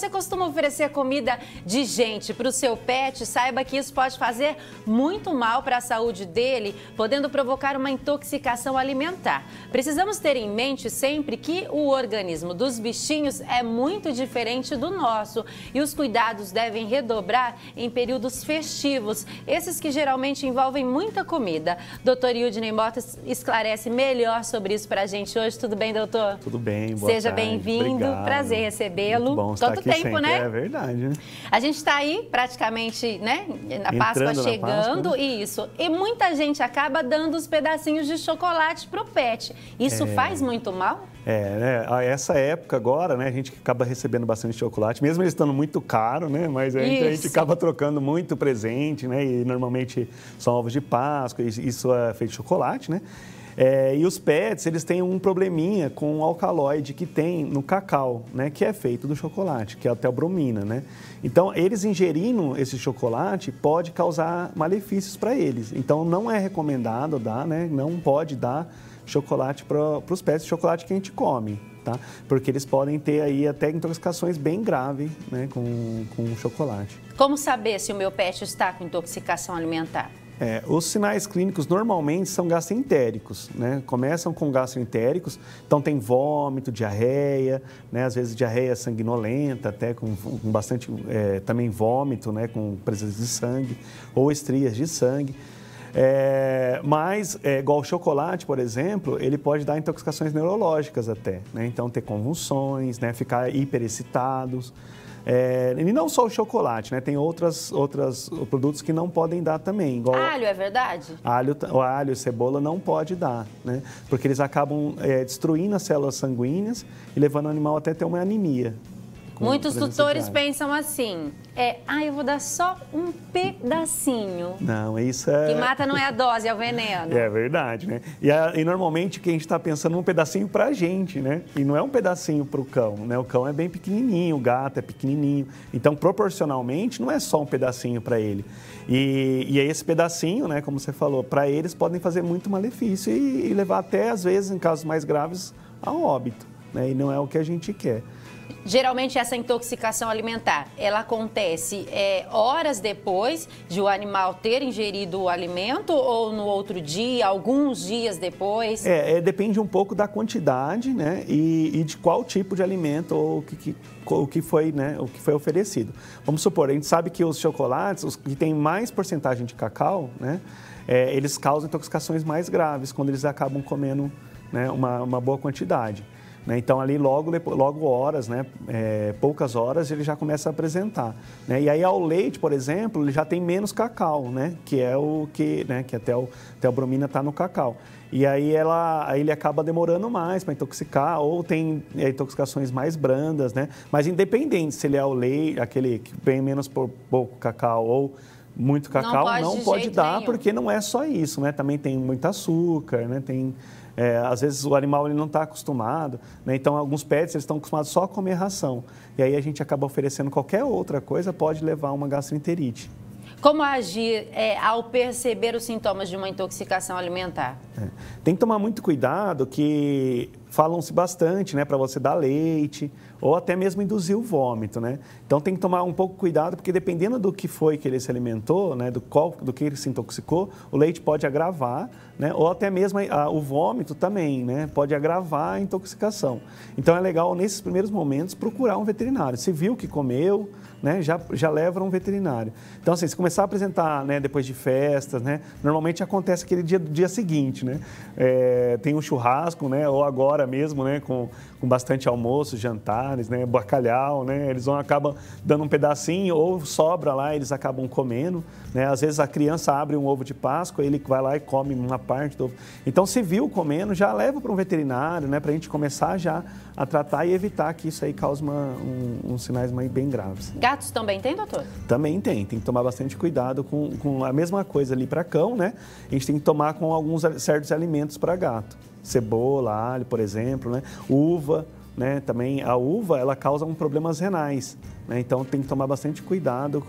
você costuma oferecer comida de gente para o seu pet, saiba que isso pode fazer muito mal para a saúde dele, podendo provocar uma intoxicação alimentar. Precisamos ter em mente sempre que o organismo dos bichinhos é muito diferente do nosso e os cuidados devem redobrar em períodos festivos, esses que geralmente envolvem muita comida. Doutor Ildney Mota esclarece melhor sobre isso para a gente hoje. Tudo bem, doutor? Tudo bem, boa Seja tarde. bem-vindo, prazer recebê-lo. Bom estar Tanto aqui tempo, sempre. né? É verdade, né? A gente está aí praticamente, né? A Páscoa Entrando na chegando, Páscoa, né? Isso. E muita gente acaba dando os pedacinhos de chocolate pro pet. Isso faz muito mal? Essa época agora, né, a gente acaba recebendo bastante chocolate, mesmo ele estando muito caro, né, mas a gente acaba trocando muito presente, né, e normalmente são ovos de Páscoa, isso é feito de chocolate, né. E os pets, eles têm um probleminha com o alcaloide que tem no cacau, né, que é feito do chocolate, que é a teobromina, né. Então, eles ingerindo esse chocolate pode causar malefícios para eles. Então, não é recomendado dar, né, não pode dar chocolate para os pets, chocolate que a gente come, tá? Porque eles podem ter aí até intoxicações bem graves, né, com chocolate. Como saber se o meu pet está com intoxicação alimentar? Os sinais clínicos normalmente são gastroentéricos, né? Começam com gastroentéricos, então tem vômito, diarreia, né? Às vezes diarreia sanguinolenta, até com bastante, também vômito, né? Com presença de sangue ou estrias de sangue. Mas, igual o chocolate, por exemplo, ele pode dar intoxicações neurológicas até, né? Então, ter convulsões, né? Ficar hiperexcitados. E não só o chocolate, né? Tem outros produtos que não podem dar também. Igual alho, é verdade? Alho e cebola não pode dar, né? Porque eles acabam destruindo as células sanguíneas e levando o animal até ter uma anemia. Muitos tutores pensam assim, eu vou dar só um pedacinho. Não, isso é... Que mata não é a dose, é o veneno. É verdade, né? E normalmente que a gente está pensando um pedacinho para a gente, né? E não é um pedacinho para o cão, né? O cão é bem pequenininho, o gato é pequenininho. Então, proporcionalmente, não é só um pedacinho para ele. E esse pedacinho, né? Como você falou, para eles podem fazer muito malefício e levar até, às vezes, em casos mais graves, ao óbito, né? E não é o que a gente quer. Geralmente essa intoxicação alimentar, ela acontece horas depois de o animal ter ingerido o alimento ou no outro dia, alguns dias depois? Depende um pouco da quantidade, né, e de qual tipo de alimento ou o que foi, né, o que foi oferecido. Vamos supor, a gente sabe que os chocolates, os que têm mais porcentagem de cacau, né, eles causam intoxicações mais graves quando eles acabam comendo, né, uma boa quantidade. Então, ali logo horas, né, poucas horas, ele já começa a apresentar. Né? E aí, ao leite, por exemplo, ele já tem menos cacau, né, que é o que, né, que a teobromina está no cacau. E aí, ele acaba demorando mais para intoxicar, ou tem intoxicações mais brandas, né? Mas independente se ele é o leite, aquele que vem menos por pouco cacau ou muito cacau, não pode dar, porque não é só isso, né? Também tem muito açúcar, né? Às vezes o animal ele não está acostumado, né? Então alguns pets eles estão acostumados só a comer ração. E aí a gente acaba oferecendo qualquer outra coisa, pode levar a uma gastroenterite. Como agir ao perceber os sintomas de uma intoxicação alimentar? Tem que tomar muito cuidado que falam-se bastante, né, para você dar leite ou até mesmo induzir o vômito, né? Então tem que tomar um pouco cuidado porque dependendo do que foi que ele se alimentou, né, do que ele se intoxicou, o leite pode agravar, né, ou até mesmo o vômito também, né, pode agravar a intoxicação. Então é legal nesses primeiros momentos procurar um veterinário. Se viu que comeu, né, já leva um veterinário. Então assim, se começar a apresentar, né, depois de festas, né, normalmente acontece aquele dia seguinte, né? Tem um churrasco, né, ou agora mesmo, né, com bastante almoço, jantares, né, bacalhau, né, eles acabam dando um pedacinho ou sobra lá, eles acabam comendo, né, às vezes a criança abre um ovo de Páscoa, ele vai lá e come uma parte do ovo. Então, se viu comendo, já leva para um veterinário, né, para a gente começar já a tratar e evitar que isso aí cause uns sinais bem graves. Gatos também tem, doutor? Também tem que tomar bastante cuidado com a mesma coisa ali para cão, né, a gente tem que tomar com alguns certos alimentos para gato. Cebola, alho, por exemplo, né? Uva, né? Também a uva, ela causa problemas renais, né? Então tem que tomar bastante cuidado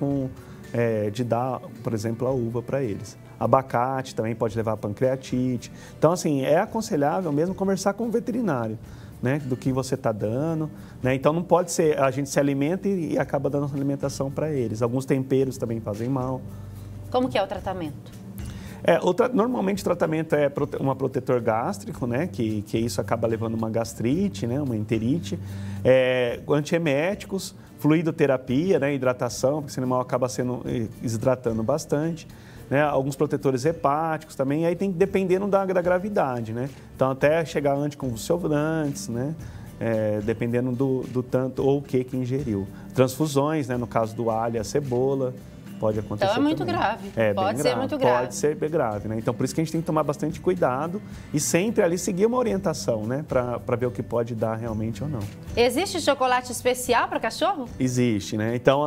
de dar, por exemplo, a uva para eles. Abacate também pode levar a pancreatite. Então, assim, é aconselhável mesmo conversar com o veterinário, né, do que você está dando, né? Então não pode ser, a gente se alimenta e acaba dando alimentação para eles. Alguns temperos também fazem mal. Como que é o tratamento? Normalmente o tratamento é um protetor gástrico, né, que isso acaba levando uma gastrite, né, uma enterite, antieméticos, fluidoterapia, né, hidratação, porque esse animal acaba desidratando bastante. Né, alguns protetores hepáticos também, e aí tem dependendo da gravidade, né? Então até chegar a anticonvulsivantes, né? Dependendo do tanto ou o que ingeriu. Transfusões, né? No caso do alho e a cebola, pode acontecer. Então é muito também. grave. Pode ser muito grave. Pode ser bem grave, né? Então por isso que a gente tem que tomar bastante cuidado e sempre ali seguir uma orientação, né? Para ver o que pode dar realmente ou não. Existe chocolate especial para cachorro? Existe, né? Então,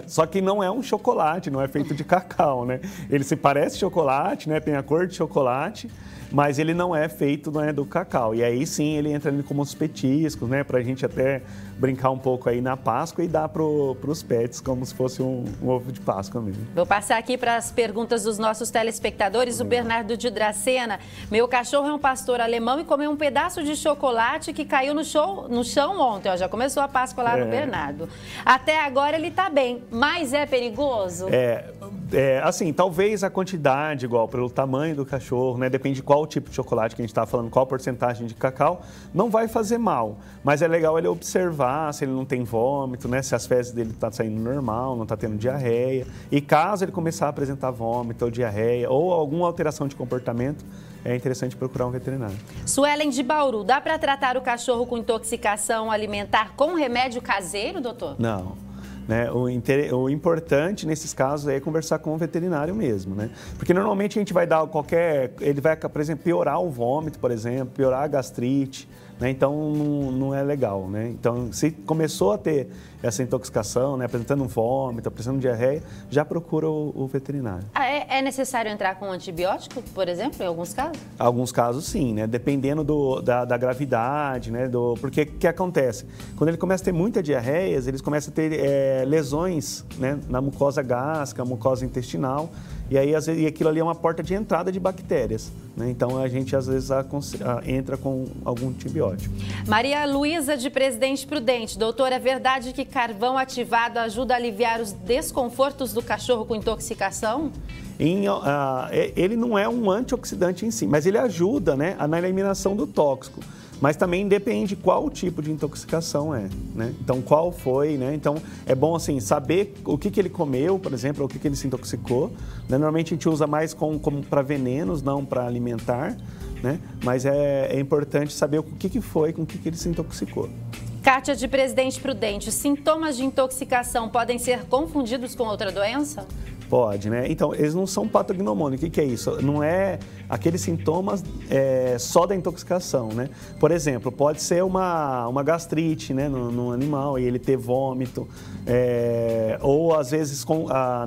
só que não é um chocolate, não é feito de cacau, né? Ele se parece chocolate, né? Tem a cor de chocolate, mas ele não é feito, né, do cacau. E aí sim ele entra ali como os petiscos, né? Pra gente até brincar um pouco aí na Páscoa e dar pros pets como se fosse um ovo de Páscoa mesmo. Vou passar aqui para as perguntas dos nossos telespectadores. O Bernardo de Dracena. Meu cachorro é um pastor alemão e comeu um pedaço de chocolate que caiu no chão ontem. Ó, já começou a Páscoa lá no Bernardo. Até agora ele tá bem, mas é perigoso? Assim, talvez a quantidade, igual pelo tamanho do cachorro, né? Depende de qual tipo de chocolate que a gente está falando, qual porcentagem de cacau, não vai fazer mal. Mas é legal ele observar se ele não tem vômito, né? Se as fezes dele estão saindo normal, não está tendo diarreia. E caso ele começar a apresentar vômito ou diarreia ou alguma alteração de comportamento, é interessante procurar um veterinário. Suelen de Bauru, dá para tratar o cachorro com intoxicação alimentar com remédio caseiro, doutor? Não. Né? O importante nesses casos é conversar com o veterinário mesmo, né? Porque normalmente a gente vai dar ele vai, por exemplo, piorar o vômito, por exemplo, piorar a gastrite, né? Então não é legal, né? Então se começou a ter essa intoxicação, né, apresentando um vômito, apresentando diarreia, já procura o veterinário. É necessário entrar com antibiótico, por exemplo, em alguns casos? Alguns casos sim, né? Dependendo da gravidade, né? Porque o que acontece? Quando ele começa a ter muita diarreia, eles começam a ter lesões, né, na mucosa gástrica, mucosa intestinal, e aí às vezes aquilo ali é uma porta de entrada de bactérias, né? Então a gente às vezes entra com algum antibiótico. Maria Luísa de Presidente Prudente, doutor, é verdade que carvão ativado ajuda a aliviar os desconfortos do cachorro com intoxicação? Ele não é um antioxidante em si, mas ele ajuda, né, na eliminação do tóxico. Mas também depende qual tipo de intoxicação é, né? Então, qual foi, né? Então, é bom, assim, saber o que ele comeu, por exemplo, o que ele se intoxicou, né? Normalmente a gente usa mais como para venenos, não para alimentar, né? Mas é importante saber o que foi, com o que ele se intoxicou. Kátia de Presidente Prudente, os sintomas de intoxicação podem ser confundidos com outra doença? Pode, né? Então, eles não são patognomônicos. O que é isso? Não é aqueles sintomas só da intoxicação, né? Por exemplo, pode ser uma gastrite, né, no animal e ele ter vômito, ou às vezes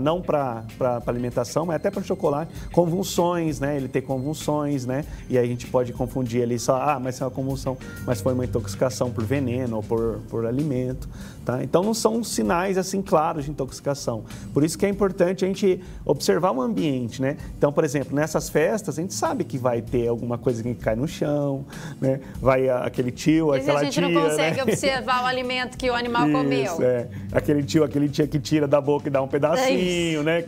não para alimentação, mas até para chocolate, convulsões, né? Ele ter convulsões, né? E aí a gente pode confundir ali só, mas é uma convulsão, mas foi uma intoxicação por veneno ou por alimento, tá? Então não são sinais assim claros de intoxicação. Por isso que é importante a gente observar o ambiente, né? Então, por exemplo, nessas festas a gente sabe que vai ter alguma coisa que cai no chão, né? Vai aquele tio, mas aquela tia, a gente não consegue, né, observar o alimento que o animal comeu. Aquele tio, aquele tia que tira da boca e dá um pedacinho, né?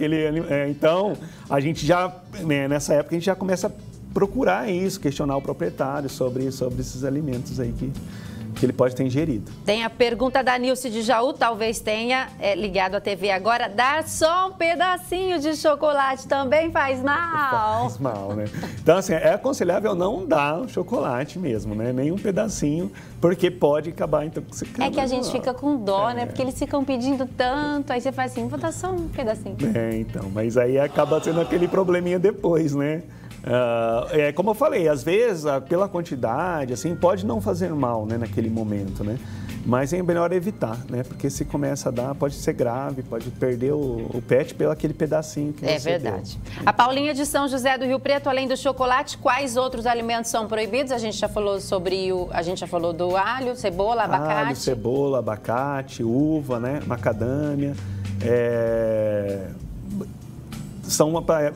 Então, a gente já, né, nessa época, a gente já começa a procurar isso, questionar o proprietário sobre esses alimentos aí que ele pode ter ingerido. Tem a pergunta da Nilce de Jaú, talvez tenha ligado à TV agora. Dar só um pedacinho de chocolate também faz mal? Faz mal, né? Então, assim, é aconselhável não dar chocolate mesmo, né? Nem um pedacinho, porque pode acabar intoxicando. É que a gente fica com dó, né? Porque eles ficam pedindo tanto, aí você faz assim, vou dar só um pedacinho. Então, mas aí acaba sendo aquele probleminha depois, né? Como eu falei, às vezes, pela quantidade, assim, pode não fazer mal, né, naquele momento, né? Mas é melhor evitar, né? Porque se começa a dar, pode ser grave, pode perder o pet pelo aquele pedacinho que você verdade. deu. A Paulinha de São José do Rio Preto, além do chocolate, quais outros alimentos são proibidos? A gente já falou do alho, cebola, abacate. Alho, cebola, abacate, uva, né? Macadâmia.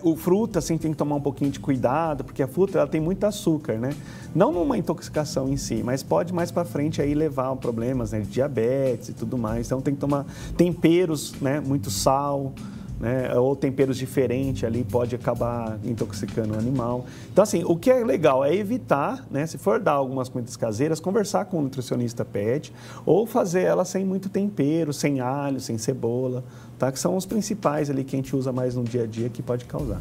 o fruta, assim, tem que tomar um pouquinho de cuidado, porque a fruta, ela tem muito açúcar, né? Não numa intoxicação em si, mas pode mais para frente aí levar a problemas, né, de diabetes e tudo mais. Então tem que tomar temperos, né, muito sal, né, ou temperos diferentes ali pode acabar intoxicando o animal. Então, assim, o que é legal é evitar, né, se for dar algumas comidas caseiras, conversar com o nutricionista pet ou fazer ela sem muito tempero, sem alho, sem cebola, tá? Que são os principais ali que a gente usa mais no dia a dia que pode causar.